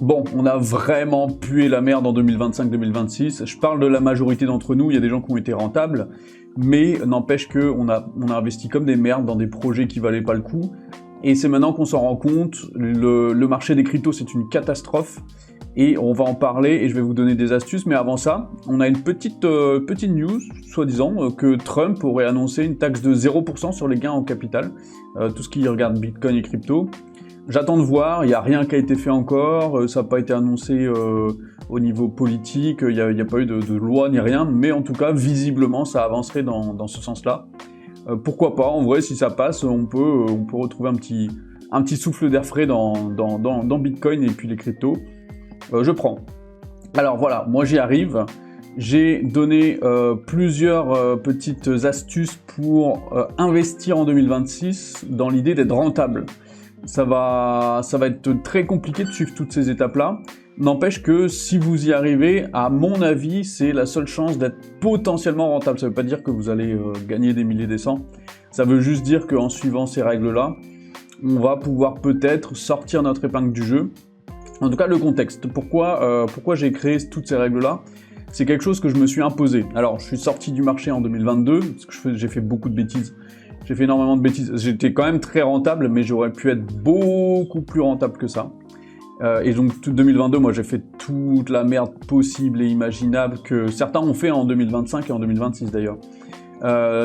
Bon, on a vraiment pué la merde en 2025-2026. Je parle de la majorité d'entre nous, il y a des gens qui ont été rentables, mais n'empêche qu'on a investi comme des merdes dans des projets qui valaient pas le coup. Et c'est maintenant qu'on s'en rend compte, le marché des cryptos c'est une catastrophe. Et on va en parler et je vais vous donner des astuces, mais avant ça, on a une petite news, soi-disant, que Trump aurait annoncé une taxe de 0% sur les gains en capital, tout ce qui regarde Bitcoin et crypto. J'attends de voir, il n'y a rien qui a été fait encore, ça n'a pas été annoncé au niveau politique, il n'y a pas eu de loi ni rien, mais en tout cas, visiblement, ça avancerait dans ce sens-là. Pourquoi pas, en vrai, si ça passe, on peut retrouver un petit souffle d'air frais dans Bitcoin et puis les cryptos. Je prends. Alors voilà, moi j'y arrive. J'ai donné plusieurs petites astuces pour investir en 2026 dans l'idée d'être rentable. Ça va être très compliqué de suivre toutes ces étapes-là. N'empêche que si vous y arrivez, à mon avis, c'est la seule chance d'être potentiellement rentable. Ça ne veut pas dire que vous allez gagner des milliers, des cents. Ça veut juste dire qu'en suivant ces règles-là, on va pouvoir peut-être sortir notre épingle du jeu. En tout cas, le contexte. Pourquoi j'ai créé toutes ces règles-là? C'est quelque chose que je me suis imposé. Alors, je suis sorti du marché en 2022, parce que j'ai fait beaucoup de bêtises. J'ai fait énormément de bêtises. J'étais quand même très rentable, mais j'aurais pu être beaucoup plus rentable que ça. Et donc, 2022, moi, j'ai fait toute la merde possible et imaginable que certains ont fait en 2025 et en 2026 d'ailleurs.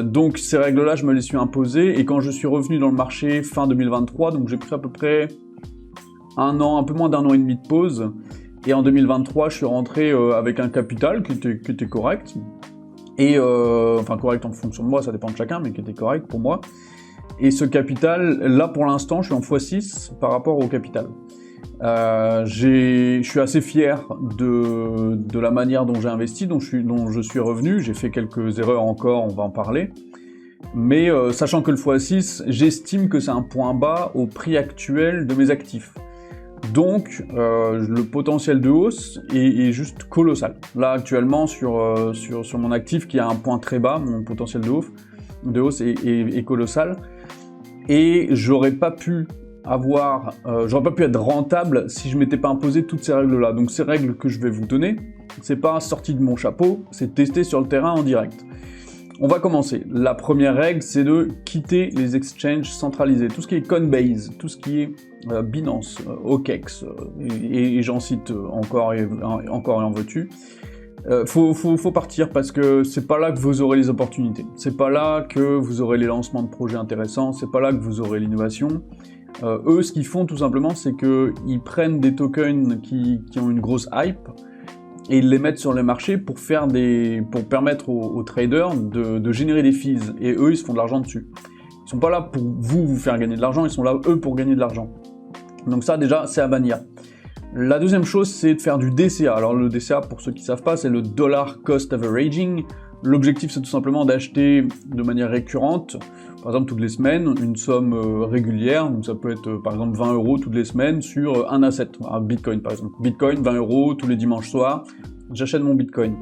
Donc, ces règles-là, je me les suis imposées. Et quand je suis revenu dans le marché fin 2023, donc j'ai pris à peu près un an, un peu moins d'un an et demi de pause. Et en 2023, je suis rentré avec un capital qui était correct. Et enfin correct en fonction de moi, ça dépend de chacun, mais qui était correct pour moi. Et ce capital, là pour l'instant, je suis en x6 par rapport au capital. Je suis assez fier de la manière dont j'ai investi, dont je suis revenu. J'ai fait quelques erreurs encore, on va en parler. Mais sachant que le x6, j'estime que c'est un point bas au prix actuel de mes actifs. Donc, le potentiel de hausse est juste colossal. Là, actuellement, sur mon actif qui a un point très bas, mon potentiel de hausse est colossal. Et j'aurais pas pu être rentable si je m'étais pas imposé toutes ces règles-là. Donc, ces règles que je vais vous donner, c'est pas sorti de mon chapeau, c'est testé sur le terrain en direct. On va commencer. La première règle, c'est de quitter les exchanges centralisés. Tout ce qui est Coinbase, tout ce qui est Binance, OKEx, et j'en cite encore et en veux-tu. Faut partir parce que c'est pas là que vous aurez les opportunités. C'est pas là que vous aurez les lancements de projets intéressants. C'est pas là que vous aurez l'innovation. Eux, ce qu'ils font tout simplement, c'est qu'ils prennent des tokens qui ont une grosse hype, et ils les mettent sur le marché pour permettre aux traders de générer des fees. Et eux, ils se font de l'argent dessus. Ils sont pas là pour vous faire gagner de l'argent, ils sont là, eux, pour gagner de l'argent. Donc ça, déjà, c'est à bannir. La deuxième chose, c'est de faire du DCA. Alors le DCA, pour ceux qui savent pas, c'est le Dollar Cost Averaging. L'objectif, c'est tout simplement d'acheter de manière récurrente, par exemple toutes les semaines, une somme régulière. Donc ça peut être par exemple 20 € toutes les semaines sur un asset, un Bitcoin par exemple. Bitcoin, 20 € tous les dimanches soirs, j'achète mon Bitcoin.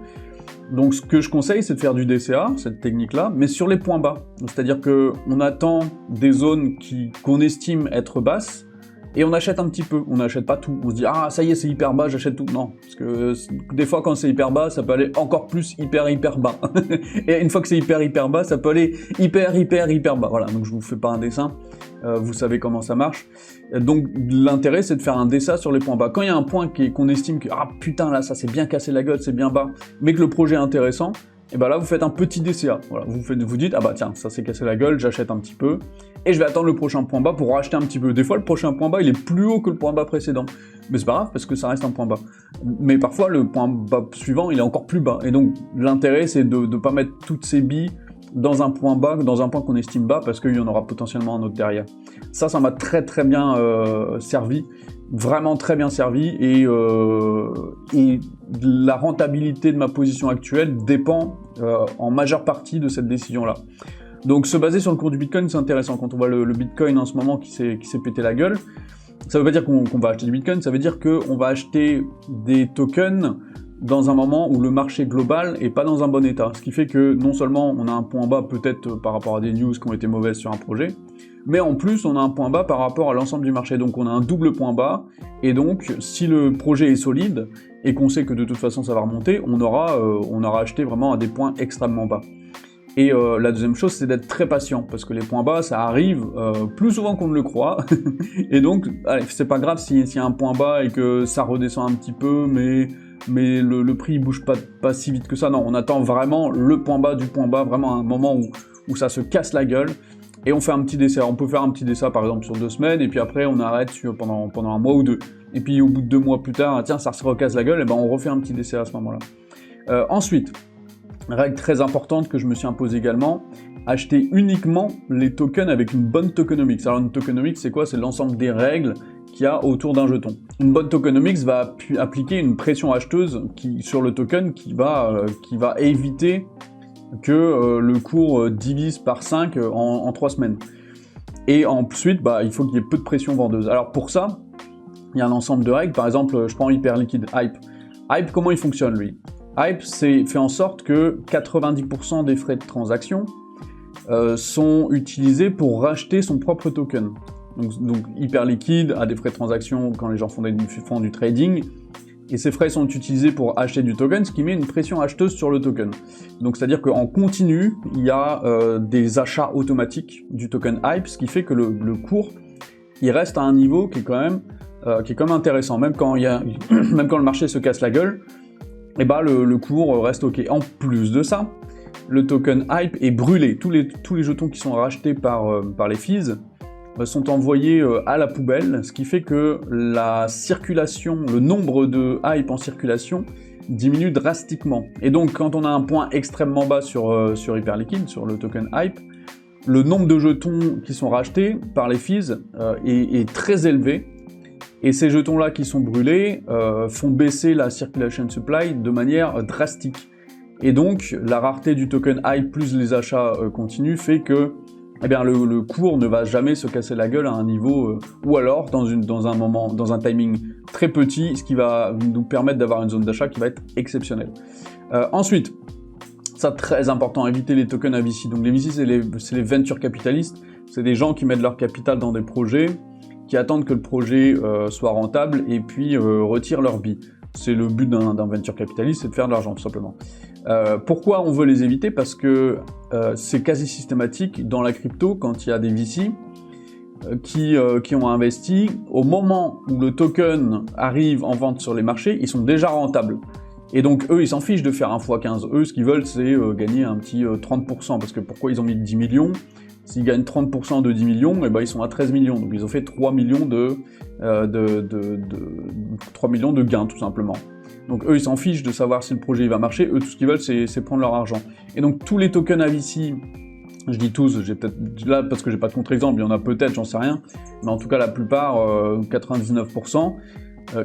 Donc ce que je conseille, c'est de faire du DCA, cette technique-là, mais sur les points bas. C'est-à-dire qu'on attend des zones qu'on estime être basses, et on achète un petit peu, on n'achète pas tout. On se dit, ah ça y est, c'est hyper bas, j'achète tout. Non, parce que des fois quand c'est hyper bas, ça peut aller encore plus hyper bas. Et une fois que c'est hyper bas, ça peut aller hyper bas. Voilà, donc je vous fais pas un dessin, vous savez comment ça marche. Donc l'intérêt, c'est de faire un DCA sur les points bas. Quand il y a un point qu'on estime que, ah putain là, ça s'est bien cassé la gueule, c'est bien bas, mais que le projet est intéressant, et ben là vous faites un petit DCA. Voilà, vous dites, ah bah tiens, ça s'est cassé la gueule, j'achète un petit peu, et je vais attendre le prochain point bas pour racheter un petit peu. Des fois, le prochain point bas, il est plus haut que le point bas précédent. Mais c'est pas grave, parce que ça reste un point bas. Mais parfois, le point bas suivant, il est encore plus bas. Et donc, l'intérêt, c'est de ne pas mettre toutes ces billes dans un point bas, dans un point qu'on estime bas, parce qu'il y en aura potentiellement un autre derrière. Ça m'a très bien servi. Vraiment très bien servi. Et la rentabilité de ma position actuelle dépend en majeure partie de cette décision-là. Donc se baser sur le cours du Bitcoin, c'est intéressant. Quand on voit le Bitcoin en ce moment qui s'est pété la gueule, ça veut pas dire qu'on va acheter du Bitcoin, ça veut dire qu'on va acheter des tokens dans un moment où le marché global est pas dans un bon état. Ce qui fait que non seulement on a un point bas peut-être par rapport à des news qui ont été mauvaises sur un projet, mais en plus on a un point bas par rapport à l'ensemble du marché, donc on a un double point bas, et donc si le projet est solide, et qu'on sait que de toute façon ça va remonter, on aura acheté vraiment à des points extrêmement bas. Et la deuxième chose, c'est d'être très patient, parce que les points bas, ça arrive plus souvent qu'on ne le croit, et donc, allez, c'est pas grave s'il y a un point bas et que ça redescend un petit peu, mais le prix il bouge pas si vite que ça, non, on attend vraiment le point bas du point bas, vraiment un moment où ça se casse la gueule, et on fait un petit dessin. On peut faire un petit dessin par exemple sur 2 semaines, et puis après on arrête pendant un mois ou 2, et puis au bout de 2 mois plus tard, tiens, ça se recasse la gueule, et ben on refait un petit dessin à ce moment-là. Ensuite, règle très importante que je me suis imposée également, acheter uniquement les tokens avec une bonne tokenomics. Alors une tokenomics, c'est quoi? C'est l'ensemble des règles qu'il y a autour d'un jeton. Une bonne tokenomics va appliquer une pression acheteuse sur le token qui va éviter que le cours divise par 5 en 3 semaines. Et ensuite, il faut qu'il y ait peu de pression vendeuse. Alors pour ça, il y a un ensemble de règles. Par exemple, je prends Hyperliquid Hype. Hype, comment il fonctionne lui? Hype fait en sorte que 90% des frais de transaction sont utilisés pour racheter son propre token. Donc Hyperliquid a des frais de transaction quand les gens font du trading, et ces frais sont utilisés pour acheter du token, ce qui met une pression acheteuse sur le token. Donc c'est-à-dire qu'en continu, il y a des achats automatiques du token Hype, ce qui fait que le cours il reste à un niveau qui est quand même intéressant, même quand le marché se casse la gueule. Et le cours reste ok. En plus de ça, le token Hype est brûlé. Tous les jetons qui sont rachetés par les fees sont envoyés à la poubelle, ce qui fait que la circulation, le nombre de Hype en circulation diminue drastiquement. Et donc quand on a un point extrêmement bas sur Hyperliquid, sur le token Hype, le nombre de jetons qui sont rachetés par les fees est très élevé. Et ces jetons-là qui sont brûlés font baisser la circulation supply de manière drastique. Et donc, la rareté du token Hype plus les achats continus fait que le cours ne va jamais se casser la gueule à un niveau, ou alors dans un timing très petit, ce qui va nous permettre d'avoir une zone d'achat qui va être exceptionnelle. Ensuite, ça très important, éviter les tokens à VC. Donc les VC, c'est les venture capitalistes, c'est des gens qui mettent leur capital dans des projets, qui attendent que le projet soit rentable et puis retirent leur billes. C'est le but d'un venture capitaliste, c'est de faire de l'argent tout simplement. Pourquoi on veut les éviter? Parce que c'est quasi systématique dans la crypto, quand il y a des VC qui ont investi, au moment où le token arrive en vente sur les marchés, ils sont déjà rentables. Et donc eux, ils s'en fichent de faire un x15. Eux, ce qu'ils veulent, c'est gagner un petit 30%, parce que pourquoi ils ont mis 10 millions? S'ils gagnent 30% de 10 millions, ils sont à 13 millions. Donc ils ont fait 3 millions de gains, tout simplement. Donc eux, ils s'en fichent de savoir si le projet va marcher. Eux, tout ce qu'ils veulent, c'est prendre leur argent. Et donc tous les tokens AVC, je dis tous, j'ai peut-être là parce que j'ai pas de contre-exemple, il y en a peut-être, j'en sais rien. Mais en tout cas, la plupart, 99%,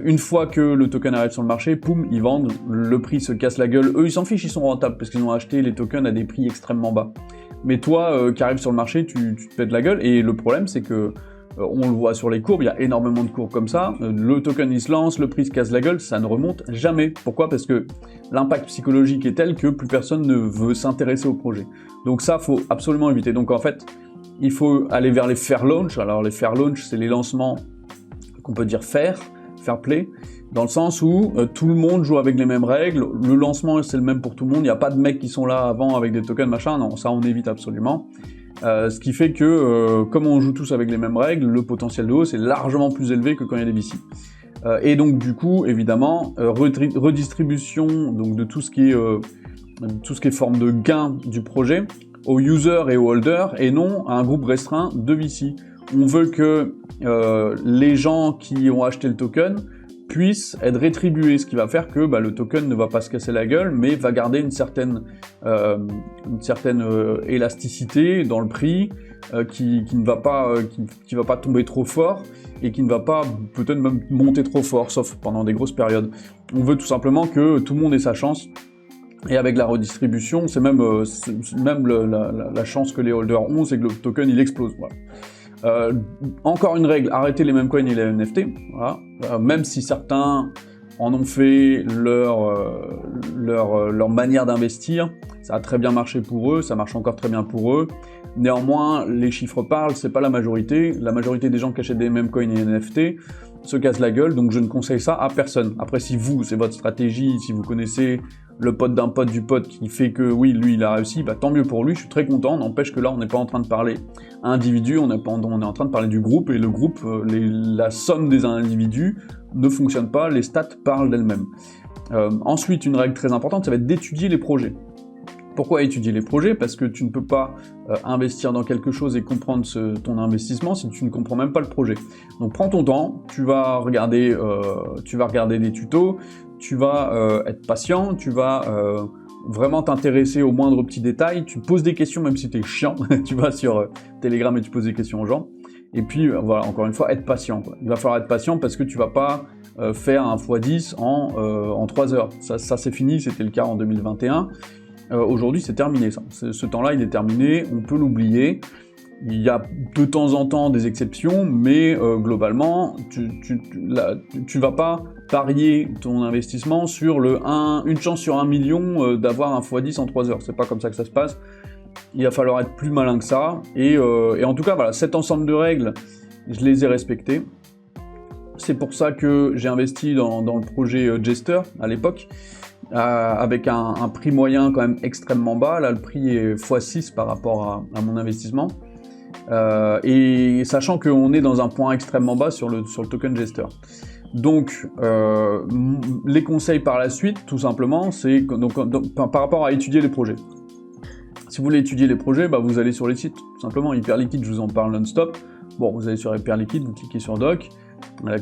une fois que le token arrive sur le marché, poum, ils vendent, le prix se casse la gueule. Eux, ils s'en fichent, ils sont rentables parce qu'ils ont acheté les tokens à des prix extrêmement bas. Mais toi, qui arrives sur le marché, tu te pètes la gueule, et le problème, c'est que, on le voit sur les courbes, il y a énormément de courbes comme ça, le token il se lance, le prix se casse la gueule, ça ne remonte jamais. Pourquoi? Parce que l'impact psychologique est tel que plus personne ne veut s'intéresser au projet. Donc ça, faut absolument éviter. Donc en fait, il faut aller vers les fair launch. Alors les fair launch, c'est les lancements qu'on peut dire fair play, dans le sens où tout le monde joue avec les mêmes règles, le lancement c'est le même pour tout le monde, il n'y a pas de mecs qui sont là avant avec des tokens machin, non, ça on évite absolument. Ce qui fait que, comme on joue tous avec les mêmes règles, le potentiel de hausse est largement plus élevé que quand il y a des VC. Et donc du coup, évidemment, redistribution donc, de tout ce qui est forme de gain du projet aux users et aux holders, et non à un groupe restreint de VC. On veut que les gens qui ont acheté le token puissent être rétribués, ce qui va faire que le token ne va pas se casser la gueule, mais va garder une certaine élasticité dans le prix, qui ne va pas tomber trop fort, et qui ne va pas peut-être même monter trop fort, sauf pendant des grosses périodes. On veut tout simplement que tout le monde ait sa chance, et avec la redistribution, c'est même la chance que les holders ont, c'est que le token il explose. Voilà. Encore une règle, arrêtez les mêmes coins et les NFT, voilà. Même si certains en ont fait leur manière d'investir. Ça a très bien marché pour eux, ça marche encore très bien pour eux. Néanmoins, les chiffres parlent, c'est pas la majorité. La majorité des gens qui achètent des meme coins et NFT se cassent la gueule, donc je ne conseille ça à personne. Après, si vous, c'est votre stratégie, si vous connaissez le pote d'un pote du pote qui fait que oui, lui, il a réussi, bah tant mieux pour lui, je suis très content. N'empêche que là, on n'est pas en train de parler à individu, on est en train de parler du groupe, et le groupe, la somme des individus ne fonctionne pas, les stats parlent d'elles-mêmes. Ensuite, une règle très importante, ça va être d'étudier les projets. Pourquoi étudier les projets? Parce que tu ne peux pas investir dans quelque chose et comprendre ton investissement si tu ne comprends même pas le projet. Donc prends ton temps, tu vas regarder des tutos, tu vas être patient, tu vas vraiment t'intéresser aux moindres petits détails, tu poses des questions même si t'es chiant, tu vas sur Telegram et tu poses des questions aux gens. Et puis voilà, encore une fois, être patient, quoi. Il va falloir être patient parce que tu vas pas faire un x10 en 3 heures. Ça c'est fini, c'était le cas en 2021. Aujourd'hui, c'est terminé, ça. Ce temps-là, il est terminé, on peut l'oublier. Il y a de temps en temps des exceptions, mais globalement, tu vas pas parier ton investissement sur une chance sur 1 million d'avoir un x10 en 3 heures. C'est pas comme ça que ça se passe. Il va falloir être plus malin que ça. Et en tout cas, voilà, cet ensemble de règles, je les ai respectées. C'est pour ça que j'ai investi dans le projet Jester à l'époque. Avec un prix moyen quand même extrêmement bas. Là, le prix est x6 par rapport à mon investissement. Et sachant qu'on est dans un point extrêmement bas sur le token Jester. Donc, les conseils par la suite, tout simplement, c'est par rapport à étudier les projets. Si vous voulez étudier les projets, bah, vous allez sur les sites. Tout simplement, Hyperliquid, je vous en parle non-stop. Bon, vous allez sur Hyperliquid, vous cliquez sur Doc.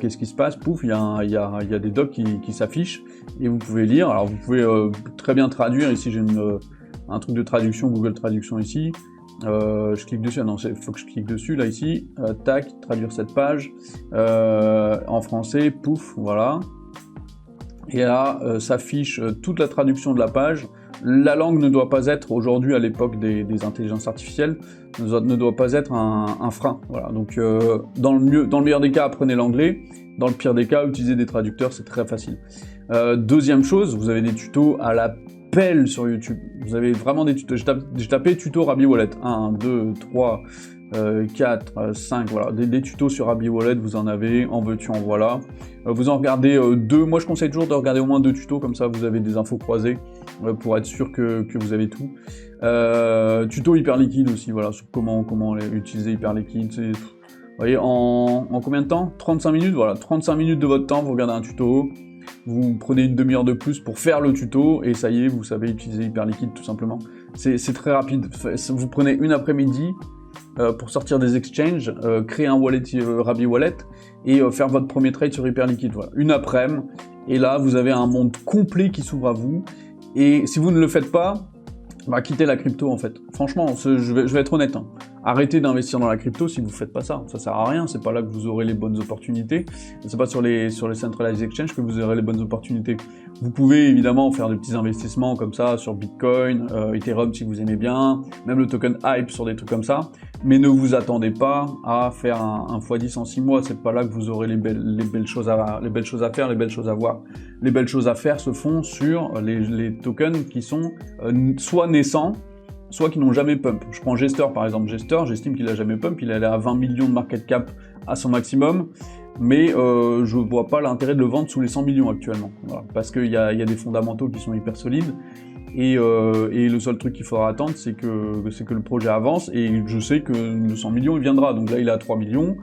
Qu'est-ce qui se passe? Pouf, il y a des docs qui s'affichent et vous pouvez lire. Alors vous pouvez très bien traduire. Ici j'ai un truc de traduction, Google Traduction ici. Je clique dessus. Ah non, il faut que je clique dessus là ici. Tac, traduire cette page en français. Pouf, voilà. Et là s'affiche toute la traduction de la page. La langue ne doit pas être, aujourd'hui à l'époque des intelligences artificielles, ne doit pas être un frein. Voilà. Donc dans le meilleur des cas, apprenez l'anglais. Dans le pire des cas, utilisez des traducteurs, c'est très facile. Deuxième chose, vous avez des tutos à la pelle sur YouTube. Vous avez vraiment des tutos. J'ai tapé tuto Rabi Wallet. 1, 2, 3, 4, 5, voilà. Des tutos sur Rabi Wallet, vous en avez, en veux-tu, en voilà. Vous en regardez 2. Moi, je conseille toujours de regarder au moins 2 tutos, comme ça vous avez des infos croisées pour être sûr que vous avez tout. Tuto Hyperliquid aussi, voilà, sur comment utiliser Hyperliquid. Vous voyez, en combien de temps? 35 minutes, voilà, 35 minutes de votre temps, vous regardez un tuto, vous prenez une demi-heure de plus pour faire le tuto, et ça y est, vous savez utiliser Hyperliquid tout simplement. C'est très rapide, vous prenez une après-midi pour sortir des exchanges, créer un wallet Rabi Wallet, et faire votre premier trade sur Hyperliquid, voilà. Une après-midi, et là, vous avez un monde complet qui s'ouvre à vous, et si vous ne le faites pas, bah, quittez la crypto en fait. Franchement, je vais être honnête, hein. Arrêtez d'investir dans la crypto si vous faites pas ça. Ça sert à rien, c'est pas là que vous aurez les bonnes opportunités. C'est pas sur les centralized exchange que vous aurez les bonnes opportunités. Vous pouvez évidemment faire des petits investissements comme ça sur Bitcoin, Ethereum si vous aimez bien, même le token Hype sur des trucs comme ça. Mais ne vous attendez pas à faire un x10 en 6 mois. C'est pas là que vous aurez les belles choses à faire, les belles choses à voir. Les belles choses à faire se font sur les tokens qui sont soit naissants, soit qui n'ont jamais pump. Je prends Jester par exemple. Jester, j'estime qu'il a jamais pump, il est allé à 20 millions de market cap à son maximum, mais je vois pas l'intérêt de le vendre sous les 100 millions actuellement. Voilà, parce qu'il y a des fondamentaux qui sont hyper solides, et le seul truc qu'il faudra attendre, c'est que le projet avance, et je sais que le 100 millions il viendra, donc là il est à 3 millions,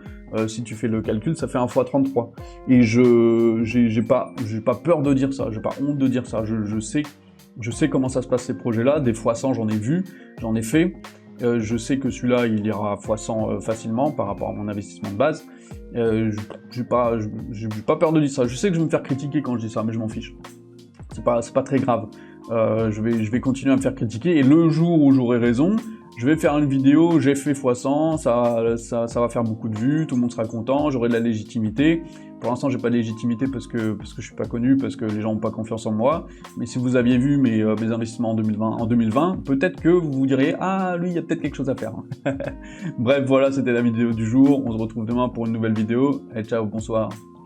si tu fais le calcul, ça fait 1 x 33. Et j'ai pas peur de dire ça, j'ai pas honte de dire ça, je sais comment ça se passe ces projets-là, des fois 100 j'en ai vu, j'en ai fait, je sais que celui-là il ira x 100 facilement par rapport à mon investissement de base, j'ai pas peur de dire ça, je sais que je vais me faire critiquer quand je dis ça, mais je m'en fiche, c'est pas très grave, je vais continuer à me faire critiquer, et le jour où j'aurai raison, je vais faire une vidéo, j'ai fait x100, ça va faire beaucoup de vues, tout le monde sera content, j'aurai de la légitimité. Pour l'instant, j'ai pas de légitimité parce que je suis pas connu, parce que les gens ont pas confiance en moi. Mais si vous aviez vu mes investissements en 2020, peut-être que vous vous diriez « Ah, lui, il y a peut-être quelque chose à faire. » Bref, voilà, c'était la vidéo du jour. On se retrouve demain pour une nouvelle vidéo. Et ciao, bonsoir.